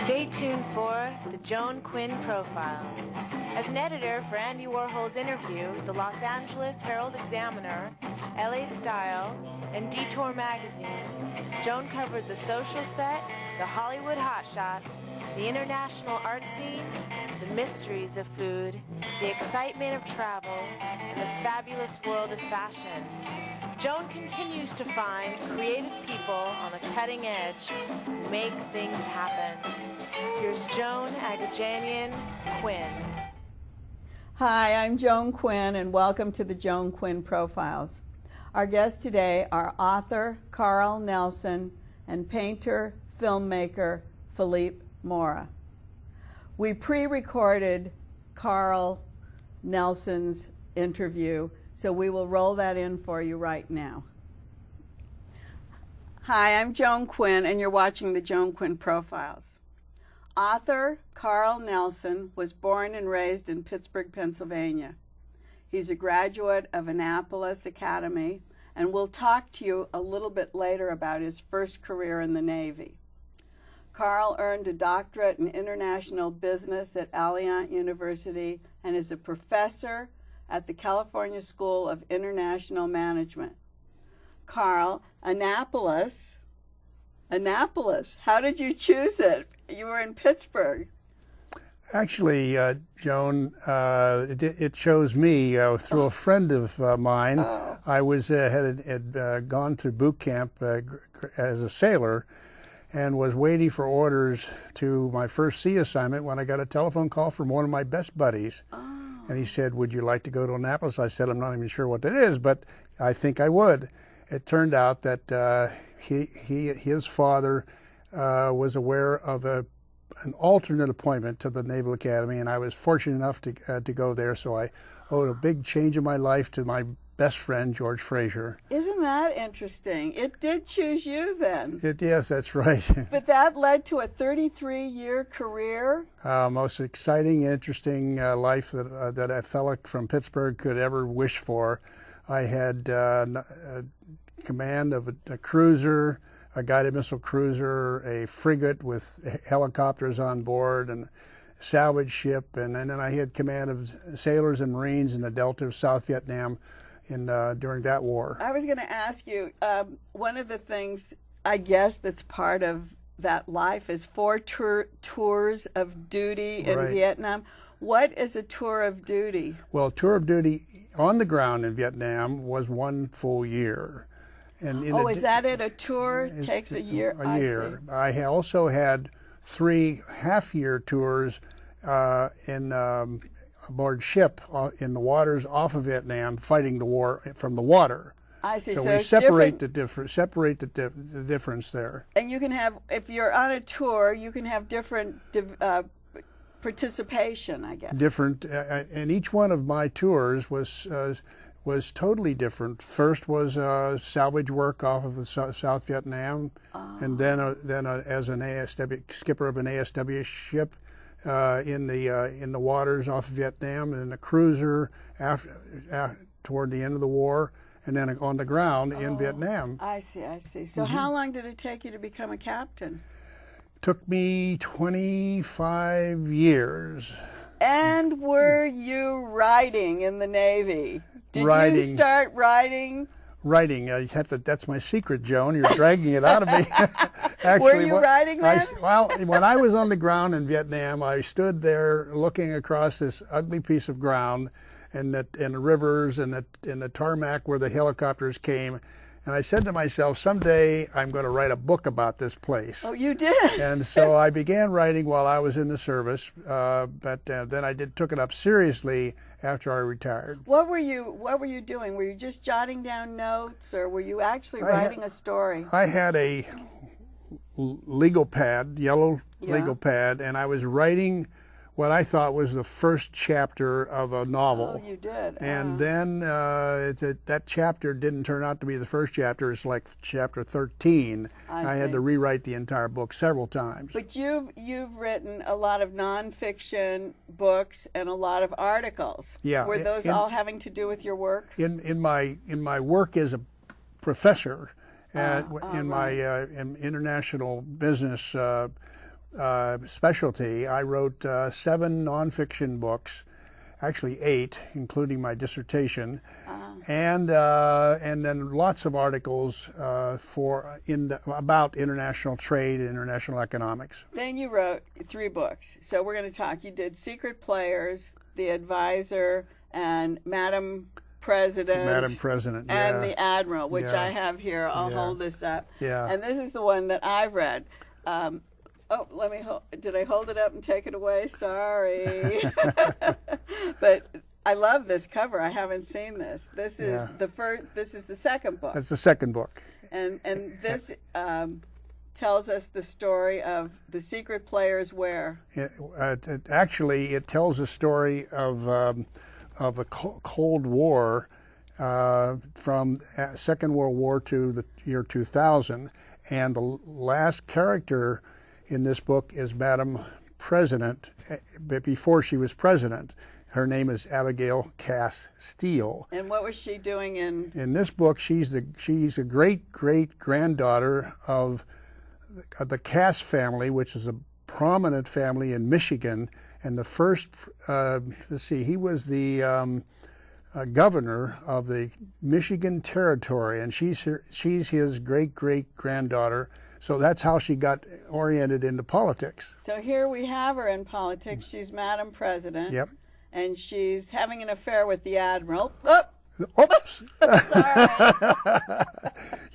Stay tuned for the Joan Quinn Profiles. As an editor for Andy Warhol's Interview, the Los Angeles Herald-Examiner, LA Style, and Detour magazines, Joan covered the social set, the Hollywood hotshots, the international art scene, the mysteries of food, the excitement of travel, and the fabulous world of fashion. Joan continues to find creative people on the cutting edge who make things happen. Here's Joan Agajanian Quinn. Hi, I'm Joan Quinn, and welcome to the Joan Quinn Profiles. Our guests today are author Carl Nelson and painter, filmmaker Philippe Mora. We pre-recorded Carl Nelson's interview, so we will roll that in for you right now. Hi, I'm Joan Quinn, and you're watching the Joan Quinn Profiles. Author Carl Nelson was born and raised in Pittsburgh, Pennsylvania. He's a graduate of Annapolis Academy, and we'll talk to you a little bit later about his first career in the Navy. Carl earned a doctorate in international business at Alliant University and is a professor at the California School of International Management. Carl, Annapolis, how did you choose it? You were in Pittsburgh. Actually, Joan, it chose me through a friend of mine. Oh. I had gone to boot camp as a sailor and was waiting for orders to my first sea assignment when I got a telephone call from one of my best buddies. Oh. And he said, "Would you like to go to Annapolis?" I said, "I'm not even sure what that is, but I think I would." It turned out that his father was aware of an alternate appointment to the Naval Academy, and I was fortunate enough to go there. So I owed a big change in my life to my best friend, George Fraser. Isn't that interesting? It did choose you then. Yes, that's right. But that led to a 33-year career. Most exciting, interesting life that a fellow from Pittsburgh could ever wish for. I had command of a cruiser, a guided missile cruiser, a frigate with helicopters on board, and a salvage ship, and then I had command of sailors and Marines in the Delta of South Vietnam during that war. I was going to ask you, one of the things, I guess, that's part of that life is 4 tours of duty in Right. Vietnam. What is a tour of duty? Well, tour of duty on the ground in Vietnam was 1 full year. And Is that it? A tour takes a year? A year. I see. I also had 3 half-year tours aboard ship in the waters off of Vietnam, fighting the war from the water. I see. So So we it's separate different. the difference there. And you can have, if you're on a tour, you can have different participation, I guess. Different, and each one of my tours was totally different. First was salvage work off of the South Vietnam, and then as an ASW skipper of an ASW ship in the waters off of Vietnam, and then a cruiser toward the end of the war, and then on the ground in Vietnam. I see. So how long did it take you to become a captain? Took me 25 years. And were you riding in the Navy? Did you start riding? Writing, that's my secret, Joan. You're dragging it out of me. Actually, Were you writing then? When I was on the ground in Vietnam, I stood there looking across this ugly piece of ground and the rivers and the tarmac where the helicopters came. And I said to myself, someday I'm going to write a book about this place. Oh, you did? And so I began writing while I was in the service, but then I took it up seriously after I retired. What were you doing? Were you just jotting down notes, or were you actually writing a story? I had a legal pad, yellow legal pad, and I was writing what I thought was the first chapter of a novel. Oh, you did. And then that chapter didn't turn out to be the first chapter. It's like chapter 13. I had to rewrite the entire book several times. But you've written a lot of nonfiction books and a lot of articles. Yeah. Were those all having to do with your work? In my work as a professor, in my in international business specialty. I wrote 7 nonfiction books, actually 8, including my dissertation, and then lots of articles about international trade and international economics. Then you wrote 3 books. So we're going to talk. You did Secret Players, The Advisor, and Madam President. Madam President, yeah. And The Admiral, which Yeah. I have here. I'll Yeah. hold this up. Yeah. And this is the one that I've read. Let me did I hold it up and take it away? Sorry. But I love this cover. I haven't seen this. This is Yeah. the first. This is the second book. That's the second book. And this tells us the story of the secret players where. Actually, it tells a story of a Cold War from Second World War to the year 2000, and the last character in this book is Madam President, but before she was president. Her name is Abigail Cass Steele. And what was she doing in? In this book, she's a great-great-granddaughter of the Cass family, which is a prominent family in Michigan. And the first, he was the governor of the Michigan Territory, and she's his great-great-granddaughter. So that's how she got oriented into politics. So here we have her in politics. She's Madam President. Yep. And she's having an affair with the Admiral. Oh! Oops. Sorry.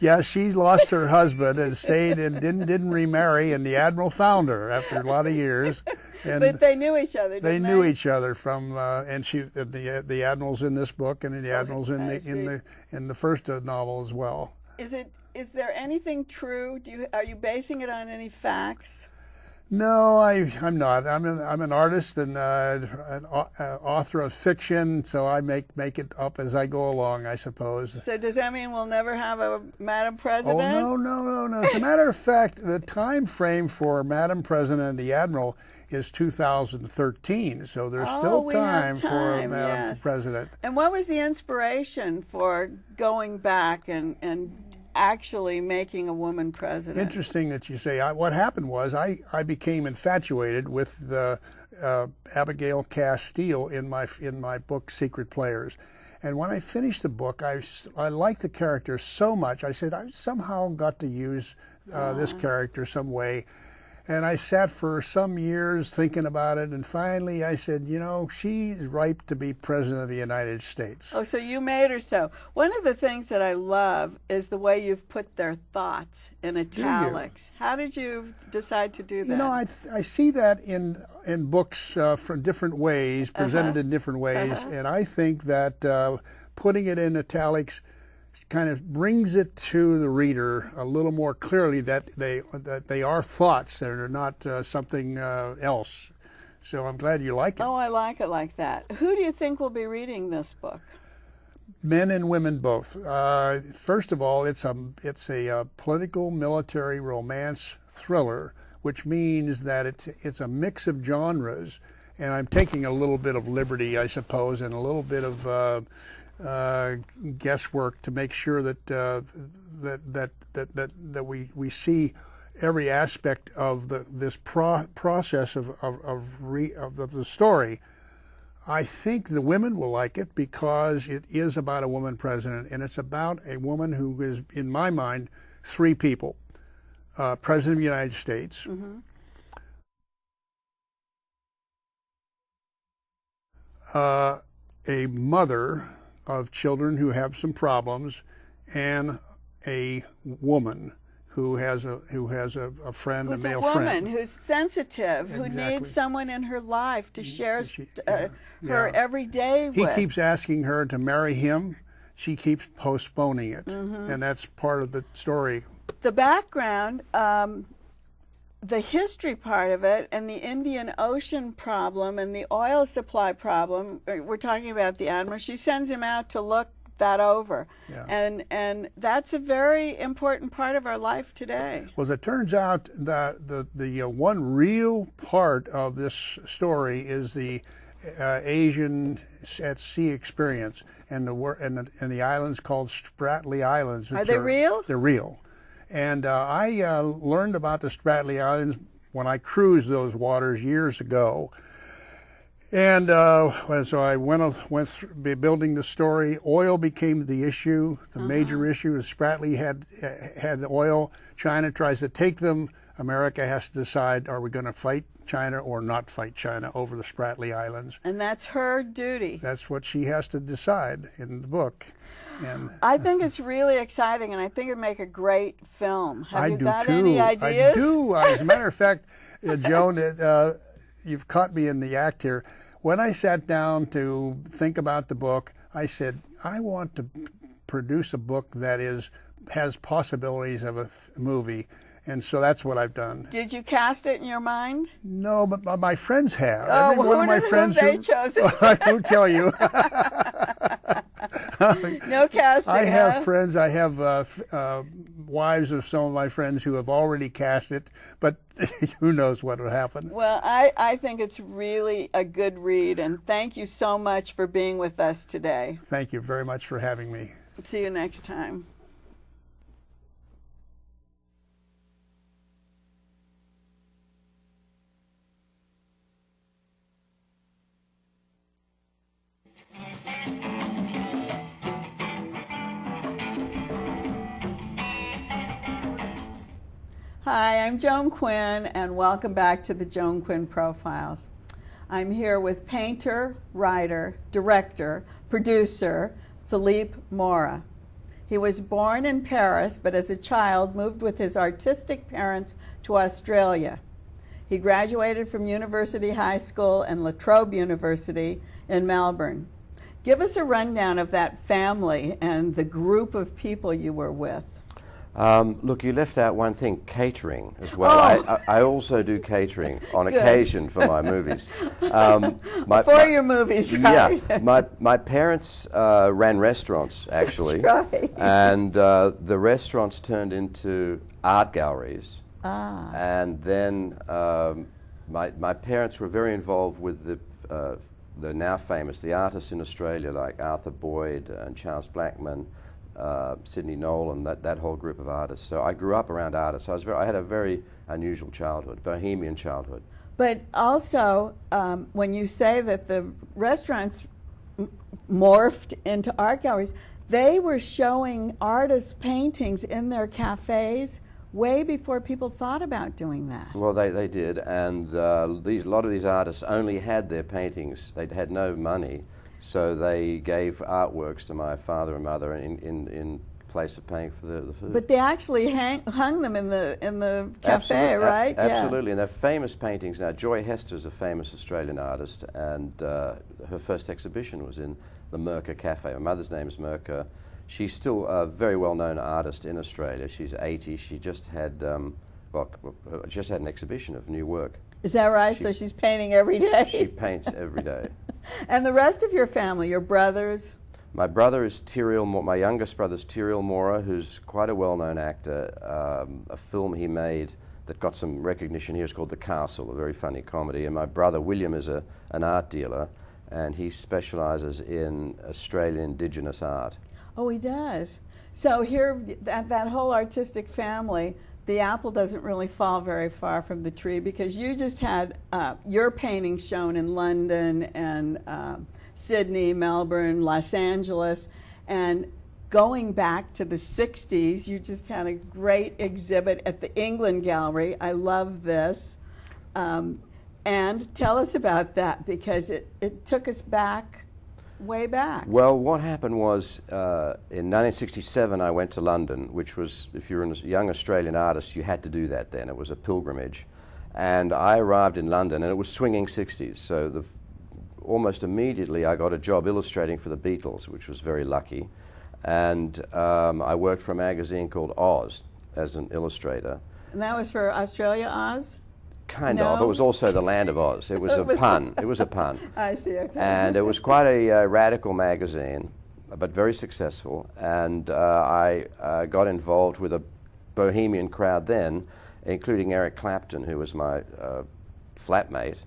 Yeah, she lost her husband and stayed and didn't remarry, and the Admiral found her after a lot of years. And But they knew each other, didn't they? They knew each other from, and the Admiral's in this book, and the Admiral's in the first novel as well. Is there anything true? Are you basing it on any facts? No, I'm not. I'm an artist and an author of fiction, so I make it up as I go along, I suppose. So does that mean we'll never have a Madam President? Oh, no. As a matter of fact, the time frame for Madam President and the Admiral is 2013, so there's still time for a Madam President. And what was the inspiration for going back and actually making a woman president? Interesting that you say. What happened was I became infatuated with the Abigail Cass Steele in my book Secret Players, and when I finished the book, I liked the character so much. I said I somehow got to use this character some way. And I sat for some years thinking about it, and finally I said, she's ripe to be President of the United States. Oh, so you made her so. One of the things that I love is the way you've put their thoughts in italics. How did you decide to do that? I see that in books from different ways, presented in different ways, and I think that putting it in italics kind of brings it to the reader a little more clearly that they are thoughts, that are not something else. So I'm glad you like it. Oh, I like it like that. Who do you think will be reading this book? Men and women both. First of all, it's a political military romance thriller, which means that it's a mix of genres, and I'm taking a little bit of liberty, I suppose, and a little bit of guesswork to make sure that we see every aspect of this process of the story. I think the women will like it because it is about a woman president, and it's about a woman who is, in my mind, 3 people: President of the United States. Mm-hmm. A mother of children who have some problems, and a woman who has a friend, a male friend. Who's a woman who's sensitive, who needs someone in her life to share her every day with. He keeps asking her to marry him. She keeps postponing it, and that's part of the story. The background, the history part of it, and the Indian Ocean problem and the oil supply problem. We're talking about the Admiral. She sends him out to look that over, and that's a very important part of our life today. Well, as it turns out, that the one real part of this story is the Asian at sea experience, and the islands called Spratly Islands. Are they real? They're real. And I learned about the Spratly Islands when I cruised those waters years ago. And so I went through building the story. Oil became the issue, the major issue. Spratly had oil. China tries to take them. America has to decide, are we going to fight China or not fight China over the Spratly Islands? And that's her duty. That's what she has to decide in the book. And I think it's really exciting, and I think it'd make a great film. Have you got too. any ideas? I do. As a matter of fact, Joan, you've caught me in the act here. When I sat down to think about the book, I said, I want to produce a book that has possibilities of a movie. And so that's what I've done. Did you cast it in your mind? No, but my friends have. Oh, Every one of my friends they chose it? I won't tell you. No casting. I have friends. I have wives of some of my friends who have already cast it, but who knows what will happen. Well, I think it's really a good read, and thank you so much for being with us today. Thank you very much for having me. See you next time. Hi, I'm Joan Quinn, and welcome back to the Joan Quinn Profiles. I'm here with painter, writer, director, producer, Philippe Mora. He was born in Paris, but as a child moved with his artistic parents to Australia. He graduated from University High School and La Trobe University in Melbourne. Give us a rundown of that family and the group of people you were with. Look, you left out one thing, catering as well. Oh. I also do catering on Good. occasion for my movies. For your movies, right? Yeah, my parents ran restaurants, actually. That's right. And the restaurants turned into art galleries. Ah. And then my parents were very involved with the now famous, the artists in Australia like Arthur Boyd and Charles Blackman, Sidney Nolan, that whole group of artists. So I grew up around artists. I had a very unusual childhood, bohemian childhood. But also, when you say that the restaurants morphed into art galleries, they were showing artists' paintings in their cafes way before people thought about doing that. Well, they did, and a lot of these artists only had their paintings. They had no money. So they gave artworks to my father and mother in place of paying for the food. But they actually hung them in the cafe, right? Absolutely, and they're famous paintings now. Joy Hester is a famous Australian artist, and her first exhibition was in the Merker Cafe. My mother's name is Merker. She's still a very well-known artist in Australia. She's 80. She just had an exhibition of new work. Is that right? So she's painting every day? She paints every day. And the rest of your family, your brothers? My brother is my youngest brother is Philippe Mora, who's quite a well-known actor. A film he made that got some recognition here is called The Castle, a very funny comedy. And my brother William is an art dealer, and he specializes in Australian Indigenous art. Oh, he does. So here, that whole artistic family, the apple doesn't really fall very far from the tree, because you just had your paintings shown in London and Sydney, Melbourne, Los Angeles, and going back to the 60s, you just had a great exhibit at the England Gallery. I love this. And tell us about that, because it took us way back. Well, what happened was in 1967 I went to London, which was, if you're a young Australian artist, you had to do that then. It was a pilgrimage. And I arrived in London, and it was swinging 60s. So almost immediately I got a job illustrating for the Beatles, which was very lucky. And I worked for a magazine called Oz as an illustrator. And that was for Australia, Oz? Kind of. It was also the Land of Oz. It was a pun. It was a pun. I see, okay. And it was quite a radical magazine, but very successful. And I got involved with a bohemian crowd then, including Eric Clapton, who was my flatmate,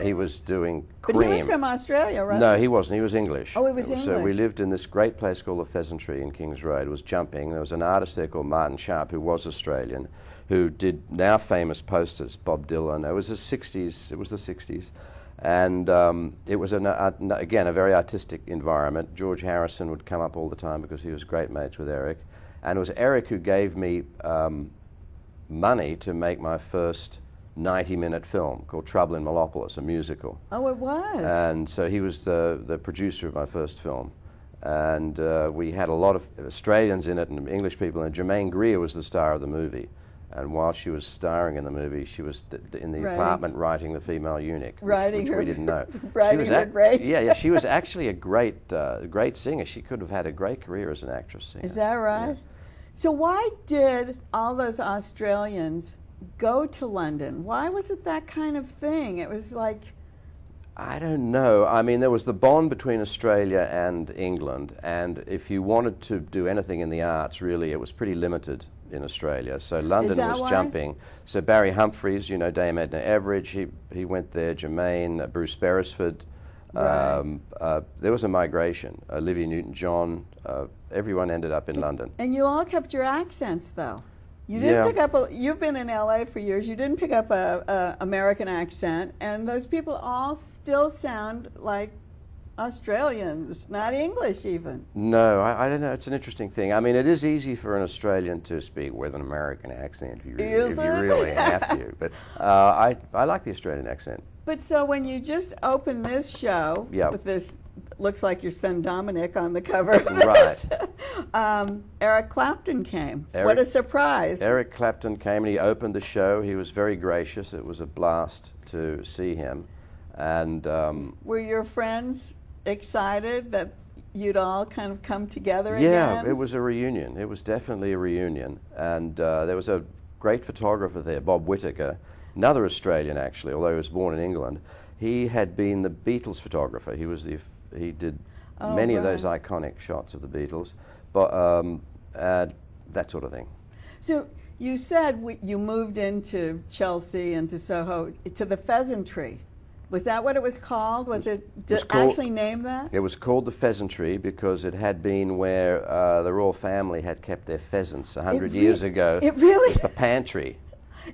He was doing cream. But he was from Australia, right? No, he wasn't. He was English. Oh, he was So we English. lived in this great place called the Pheasantry in Kings Road. It was jumping. There was an artist there called Martin Sharp, who was Australian, who did now famous posters, Bob Dylan. It was the 60s. And it was, again, a very artistic environment. George Harrison would come up all the time because he was great mates with Eric. And it was Eric who gave me money to make my first 90-minute film called Trouble in Melopolis, a musical. Oh, it was. And so he was the producer of my first film. And we had a lot of Australians in it and English people, and Germaine Greer was the star of the movie. And while she was starring in the movie, she was in the apartment writing the female eunuch, which we didn't know. Writing her great. Yeah, she was actually a great singer. She could have had a great career as an actress singer. Is that right? Yeah. So why did all those Australians go to London? Why was it that kind of thing? It was like... I don't know. I mean, there was the bond between Australia and England, and if you wanted to do anything in the arts, really, it was pretty limited in Australia. So London was jumping. So Barry Humphries, you know, Dame Edna Everage, he went there, Germaine, Bruce Beresford. Right. There was a migration. Olivia Newton-John, everyone ended up in London. And you all kept your accents, though. You didn't pick up you've been in LA for years. You didn't pick up a American accent, and those people all still sound like Australians, not English even. No, I don't know. It's an interesting thing. I mean, it is easy for an Australian to speak with an American accent if you really have to. But I like the Australian accent. But so when you just opened this show with this, looks like your son Dominic on the cover of this, Eric Clapton came. What a surprise. Eric Clapton came and he opened the show. He was very gracious. It was a blast to see him. And were your friends excited that you'd all kind of come together again? Yeah, it was a reunion. It was definitely a reunion. And there was a great photographer there, Bob Whittaker, another Australian actually, although he was born in England. He had been the Beatles photographer. He did many of those iconic shots of the Beatles, but that sort of thing. So you said you moved into Chelsea and to Soho, to the Pheasantry. Was that what it was called? Was it actually named that? It was called the Pheasantry because it had been where the royal family had kept their pheasants 100 years ago. It really? It's the pantry.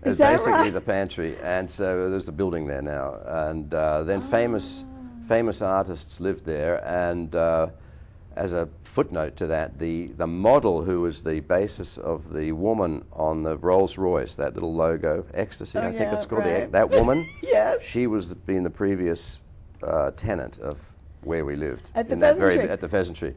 Is that basically right? The pantry, and so there's a building there now, and then famous artists lived there, and as a footnote to that, the model who was the basis of the woman on the Rolls Royce, that little logo, Ecstasy, I think it's called, that woman, yes. She was being the previous tenant of where we lived. At the Pheasantry. At the Pheasantry.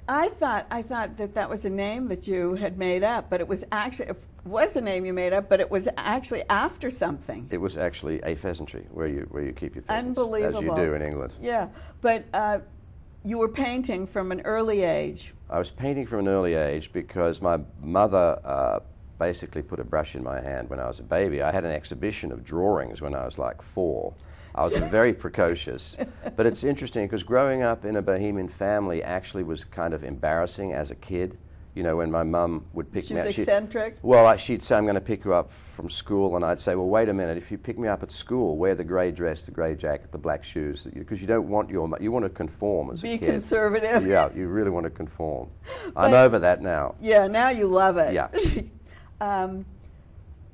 I thought that was a name that you had made up, but it was actually, it was a name you made up, but it was actually after something. It was actually a pheasantry where you keep your pheasants. Unbelievable. As you do in England. Yeah, but you were painting from an early age. I was painting from an early age because my mother basically put a brush in my hand when I was a baby. I had an exhibition of drawings when I was like 4. I was very precocious. But it's interesting because growing up in a Bohemian family actually was kind of embarrassing as a kid. You know, when my mum would pick me up. She's eccentric? Well, she'd say, I'm going to pick you up from school. And I'd say, well, wait a minute. If you pick me up at school, wear the grey dress, the grey jacket, the black shoes. Because you don't want you want to conform as a kid. Be conservative. Yeah, you really want to conform. I'm over that now. Yeah, now you love it. Yeah.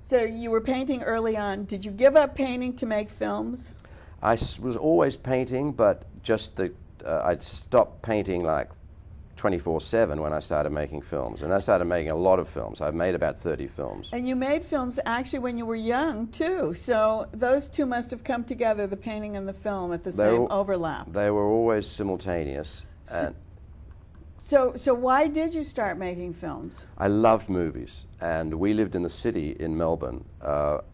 So you were painting early on. Did you give up painting to make films? I was always painting, but just I'd stopped painting like 24/7 when I started making films. And I started making a lot of films. I've made about 30 films. And you made films actually when you were young, too. So those two must have come together, the painting and the film, at the same overlap. They were always simultaneous. So why did you start making films? I loved movies. And we lived in the city in Melbourne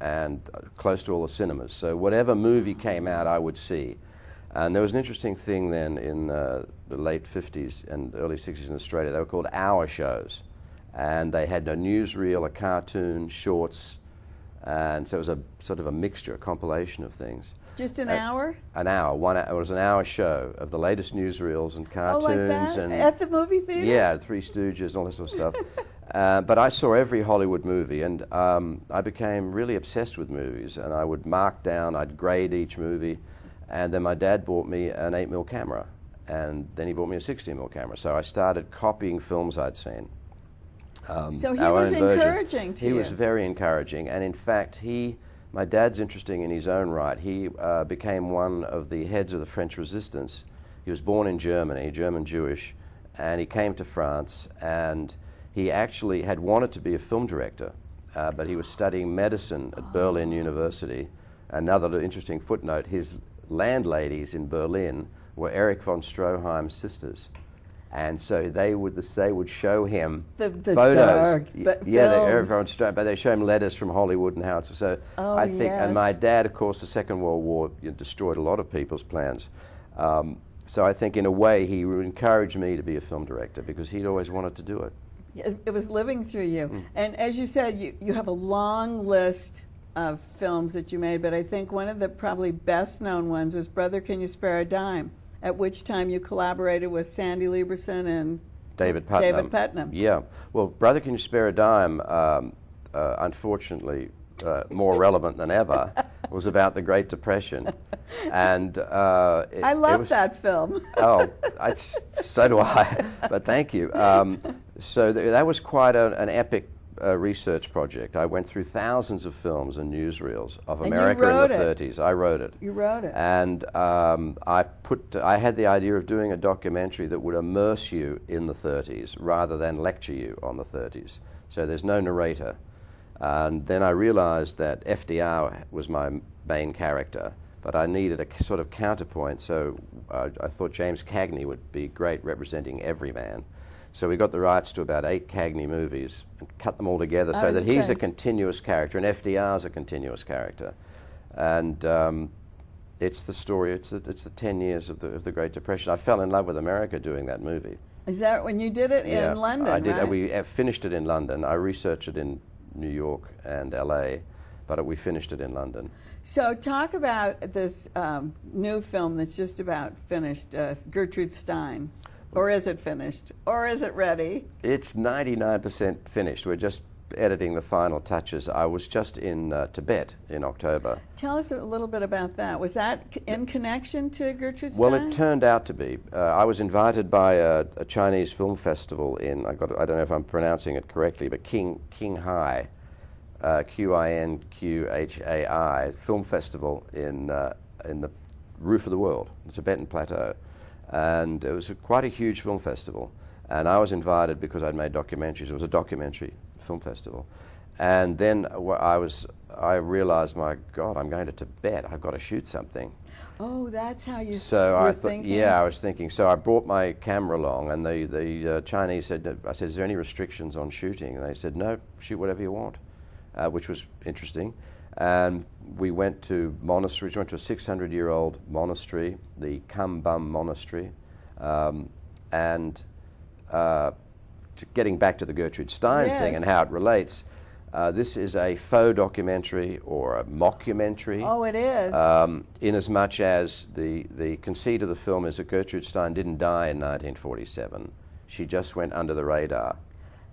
and close to all the cinemas. So whatever movie came out, I would see. And there was an interesting thing then in the late 50s and early 60s in Australia. They were called hour shows. And they had a newsreel, a cartoon, shorts. And so it was a sort of a mixture, a compilation of things. Just an hour? An hour. It was an hour show of the latest newsreels and cartoons. Oh, like that? And at the movie theater? Yeah, Three Stooges and all that sort of stuff. But I saw every Hollywood movie, and I became really obsessed with movies, and I would mark down, I'd grade each movie, and then my dad bought me an 8mm camera, and then he bought me a 16mm camera. So I started copying films I'd seen. So he was encouraging to you. He was very encouraging, and in fact, my dad's interesting in his own right. He became one of the heads of the French resistance. He was born in Germany, German Jewish, and he came to France, and he actually had wanted to be a film director, but he was studying medicine at Berlin University. Another interesting footnote, his landladies in Berlin were Erich von Stroheim's sisters. And so they would show him the photos. Dark Erich von Stroheim, but they show him letters from Hollywood and how it's so. I think, yes. and my dad, of course, the Second World War destroyed a lot of people's plans. So I think, in a way, he encouraged me to be a film director because he'd always wanted to do it. It was living through you. And as you said, you have a long list of films that you made, but I think one of the probably best known ones was Brother, Can You Spare a Dime, at which time you collaborated with Sandy Lieberson and David Putnam. Yeah. Well, Brother, Can You Spare a Dime, unfortunately, more relevant than ever, was about the Great Depression. And I love that film. Oh, so do I, but thank you. So that was quite an epic research project. I went through thousands of films and newsreels of America in the 30s. I wrote it. You wrote it. And I had the idea of doing a documentary that would immerse you in the 30s rather than lecture you on the 30s. So there's no narrator. And then I realized that FDR was my main character, but I needed a sort of counterpoint, so I thought James Cagney would be great representing every man. So we got the rights to about 8 Cagney movies and cut them all together so that he's a continuous character and FDR's a continuous character. And it's the story, it's the 10 years of the Great Depression. I fell in love with America doing that movie. Is that when you did it in London? I did. Right? We finished it in London. I researched it in New York and LA, but we finished it in London. So talk about this new film that's just about finished, Gertrude Stein. Or is it finished? Or is it ready? It's 99% finished. We're just editing the final touches. I was just in Tibet in October. Tell us a little bit about that. Was that in connection to Gertrude Stein? Well, it turned out to be. I was invited by a Chinese film festival in, I don't know if I'm pronouncing it correctly, but Qinghai, Qinqhai film festival in the roof of the world, the Tibetan Plateau. And it was quite a huge film festival. And I was invited because I'd made documentaries. It was a documentary film festival. And then I realized, my God, I'm going to Tibet. I've got to shoot something. Oh, that's how you were thinking? Yeah, I was thinking. So I brought my camera along, and the Chinese said, I said, is there any restrictions on shooting? And they said, no, shoot whatever you want, which was interesting. And we went to monasteries. We went to a 600-year-old monastery, the Kambum Monastery. Getting back to the Gertrude Stein thing and how it relates, this is a faux documentary or a mockumentary. Oh, it is. In as much as the conceit of the film is that Gertrude Stein didn't die in 1947. She just went under the radar.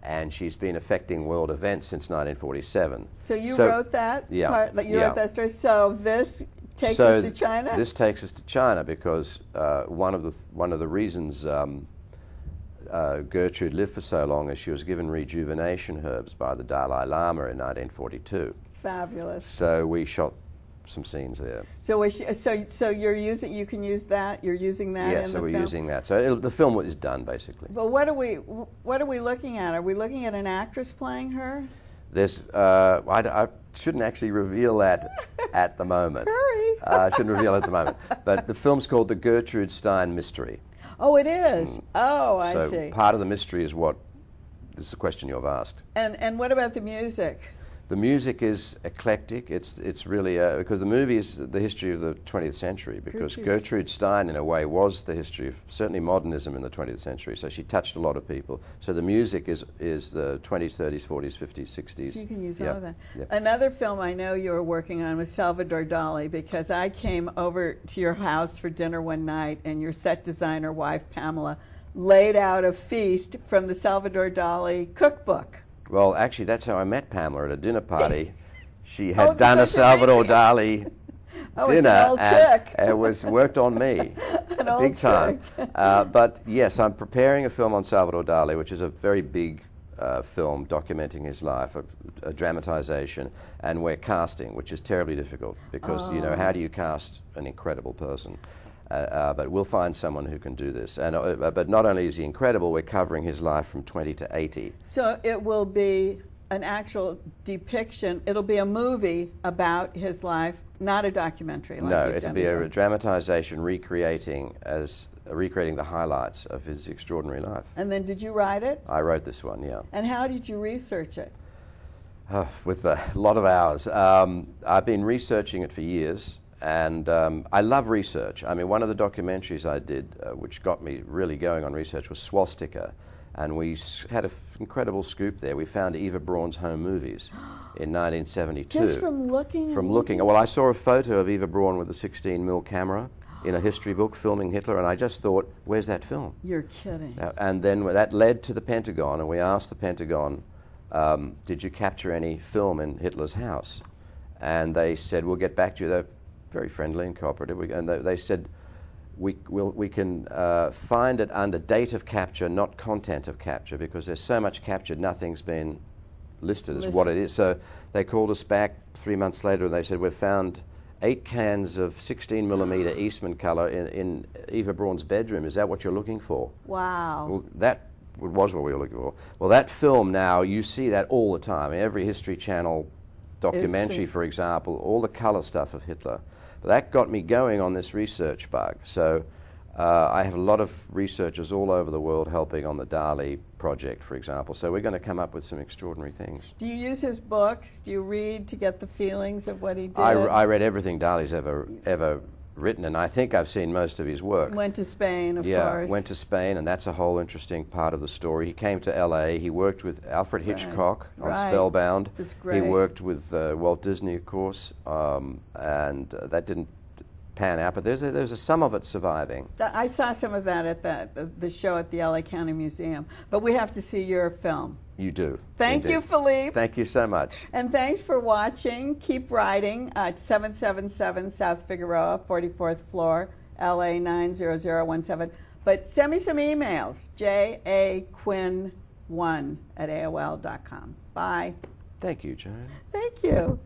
And she's been affecting world events since 1947. So you wrote that? Yeah. You wrote that story. So this takes us to China? This takes us to China because one of the reasons Gertrude lived for so long is she was given rejuvenation herbs by the Dalai Lama in 1942. Fabulous. So we shot some scenes there. So so you're using, you can use that, you're using that in the film? Yeah, so we're using that. So the film is done, basically. But what are we looking at? Are we looking at an actress playing her? There's, I shouldn't actually reveal that at the moment. Hurry! I shouldn't reveal it at the moment. But the film's called The Gertrude Stein Mystery. Oh, it is? Oh, I see. So part of the mystery is this is the question you've asked. And what about the music? The music is eclectic. It's really because the movie is the history of the 20th century. Because Gertrude Stein, in a way, was the history of certainly modernism in the 20th century. So she touched a lot of people. So the music is the 20s, 30s, 40s, 50s, 60s. So you can use all of that. Yep. Another film I know you were working on was Salvador Dali, because I came over to your house for dinner one night, and your set designer wife Pamela laid out a feast from the Salvador Dali cookbook. Well, actually, that's how I met Pamela at a dinner party. She had Oh, done a because you're Salvador making- Dali Oh, dinner, it's an old and trick. it was worked on me An old big time. trick. But yes, I'm preparing a film on Salvador Dali, which is a very big film documenting his life, a dramatization, and we're casting, which is terribly difficult because you know, how do you cast an incredible person? But we'll find someone who can do this. And but not only is he incredible, we're covering his life from 20 to 80. So it will be an actual depiction. It'll be a movie about his life, not a documentary. Like No, you've it'll done be a before. dramatization recreating the highlights of his extraordinary life. And then did you write it? I wrote this one, yeah. And how did you research it? With a lot of hours. I've been researching it for years, and I love research. I mean, one of the documentaries I did, which got me really going on research, was Swastika, and we had an incredible scoop there. We found Eva Braun's home movies in 1972. Just from looking? From looking. Well, I saw a photo of Eva Braun with a 16mm camera in a history book filming Hitler, and I just thought, where's that film? You're kidding. And then that led to the Pentagon, and we asked the Pentagon, did you capture any film in Hitler's house? And they said, we'll get back to you. They're very friendly and cooperative. And they said, we can find it under date of capture, not content of capture, because there's so much captured, nothing's been listed as what it is. So they called us back 3 months later, and they said, we've found 8 cans of 16mm Eastman color in Eva Braun's bedroom. Is that what you're looking for? Wow. Well, that was what we were looking for. Well, that film now, you see that all the time. Every History Channel documentary, for example, all the color stuff of Hitler. But that got me going on this research bug. So I have a lot of researchers all over the world helping on the Dali project, for example. So we're going to come up with some extraordinary things. Do you use his books? Do you read to get the feelings of what he did? I read everything Dali's ever written, and I think I've seen most of his work. Went to Spain, of Yeah, course. went to Spain, and that's a whole interesting part of the story. He came to L.A. He worked with Alfred Hitchcock on Spellbound. It's He great. worked with Walt Disney, of course, and that didn't pan out. But there's some of it surviving. I saw some of that at the show at the LA County Museum. But we have to see your film. You do. Thank you, indeed. Philippe. Thank you so much. And thanks for watching. Keep writing at 777 South Figueroa, 44th floor, LA 90017. But send me some emails, jaquinn1@aol.com. Bye. Thank you, Joan. Thank you.